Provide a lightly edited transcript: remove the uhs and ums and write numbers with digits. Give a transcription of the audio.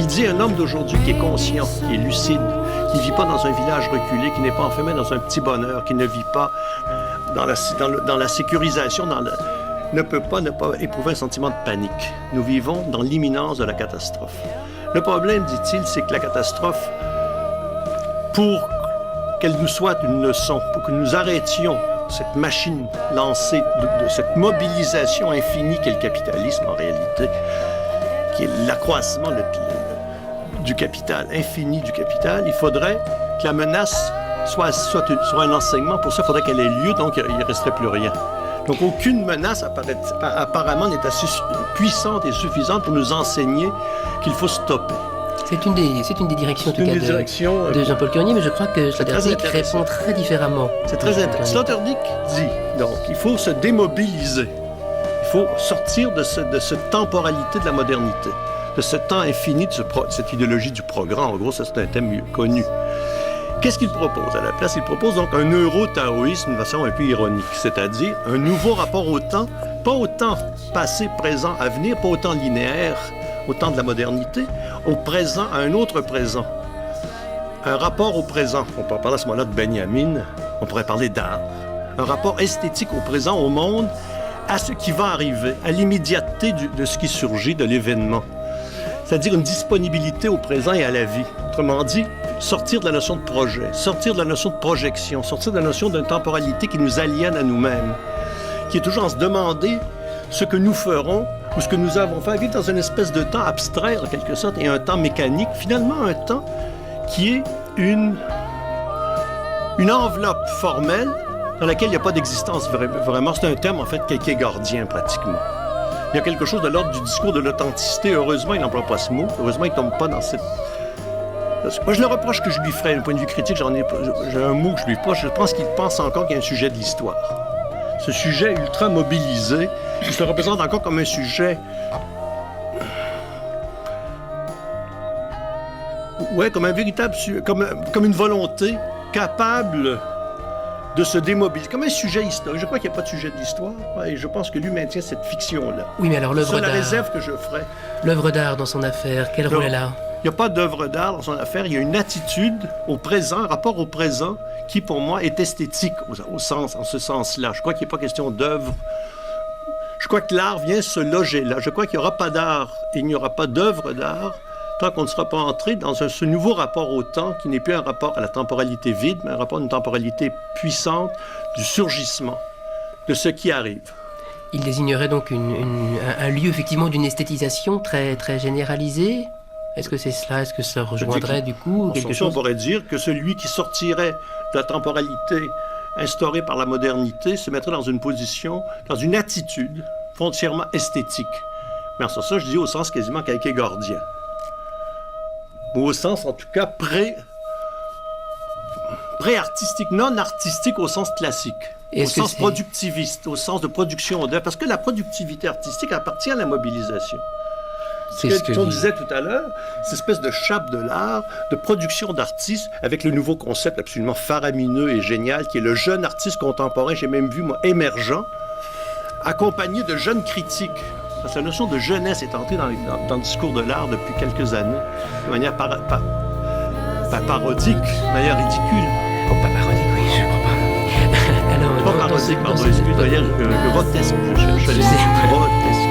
Il dit un homme d'aujourd'hui qui est conscient, qui est lucide, qui ne vit pas dans un village reculé, qui n'est pas enfermé dans un petit bonheur, qui ne vit pas dans la sécurisation, ne peut pas ne pas éprouver un sentiment de panique. Nous vivons dans l'imminence de la catastrophe. Le problème, dit-il, c'est que la catastrophe, pour qu'elle nous soit une leçon, pour que nous arrêtions cette machine lancée de cette mobilisation infinie qu'est le capitalisme en réalité, qui est l'accroissement du capital, infini du capital, il faudrait que la menace soit un enseignement. Pour ça, il faudrait qu'elle ait lieu, donc il ne resterait plus rien. Donc aucune menace apparemment n'est assez puissante et suffisante pour nous enseigner qu'il faut stopper. C'est une des directions, en tout cas, de Jean-Paul Curnier, mais je crois que Sloterdijk répond très différemment. C'est très intéressant. Sloterdijk dit, donc, il faut se démobiliser. Il faut sortir de cette temporalité de la modernité, de ce temps infini, de cette idéologie du progrès. En gros, ça, c'est un thème connu. Qu'est-ce qu'il propose à la place? Il propose donc un euro-taoïsme de façon un peu ironique, c'est-à-dire un nouveau rapport au temps, pas au temps passé, présent, avenir, pas au temps linéaire, au temps de la modernité, au présent, à un autre présent. Un rapport au présent. On peut parler à ce moment-là de Benjamin, on pourrait parler d'art. Un rapport esthétique au présent, au monde, à ce qui va arriver, à l'immédiateté de ce qui surgit, de l'événement. C'est-à-dire une disponibilité au présent et à la vie. Autrement dit, sortir de la notion de projet, sortir de la notion de projection, sortir de la notion d'une temporalité qui nous aliène à nous-mêmes, qui est toujours en se demander ce que nous ferons ou ce que nous avons fait, vivre dans une espèce de temps abstrait, en quelque sorte, et un temps mécanique, finalement un temps qui est une enveloppe formelle dans laquelle il n'y a pas d'existence vraiment. C'est un terme, en fait, kierkegaardien, pratiquement. Il y a quelque chose de l'ordre du discours de l'authenticité. Heureusement, il n'emploie pas ce mot. Heureusement, il ne tombe pas dans cette... Moi, je le reproche que je lui ferais, d'un point de vue critique, j'ai un mot que je lui reproche. Je pense qu'il pense encore qu'il y a un sujet de l'histoire. Ce sujet ultra mobilisé, il se représente encore comme un sujet... Ouais, comme un véritable... Comme une volonté capable de se démobiliser, comme un sujet historique. Je crois qu'il n'y a pas de sujet de l'histoire, et je pense que lui maintient cette fiction-là. Oui, mais alors l'œuvre d'art... C'est la réserve que je ferai. L'œuvre d'art dans son affaire, quel rôle elle a? Il n'y a pas d'œuvre d'art dans son affaire, il y a une attitude au présent, un rapport au présent, qui pour moi est esthétique en ce sens-là. Je crois qu'il n'est pas question d'œuvre. Je crois que l'art vient se loger là. Je crois qu'il n'y aura pas d'art et il n'y aura pas d'œuvre d'art tant qu'on ne sera pas entré dans ce nouveau rapport au temps qui n'est plus un rapport à la temporalité vide, mais un rapport à une temporalité puissante du surgissement, de ce qui arrive. Il désignerait donc un lieu effectivement d'une esthétisation très, très généralisée. Est-ce que c'est cela? Est-ce que ça rejoindrait du coup quelque chose? On pourrait dire que celui qui sortirait de la temporalité instaurée par la modernité se mettrait dans une position, dans une attitude foncièrement esthétique. Mais en ça, je dis au sens quasiment kierkegaardien. Ou au sens, en tout cas, pré-artistique, non artistique au sens classique. Au sens productiviste, au sens de production d'œuvre. Parce que la productivité artistique appartient à la mobilisation. C'est ce qu'on disait tout à l'heure, cette espèce de chape de l'art, de production d'artistes, avec le nouveau concept absolument faramineux et génial, qui est le jeune artiste contemporain, j'ai même vu, moi, émergent, accompagné de jeunes critiques. Parce que la notion de jeunesse est entrée dans le discours de l'art depuis quelques années, de manière parodique, de manière ridicule. Oh, pas parodique, oui, je crois pas. Alors, pas parodique, pardon, excuse, de manière grotesque, je cherche. Grotesque.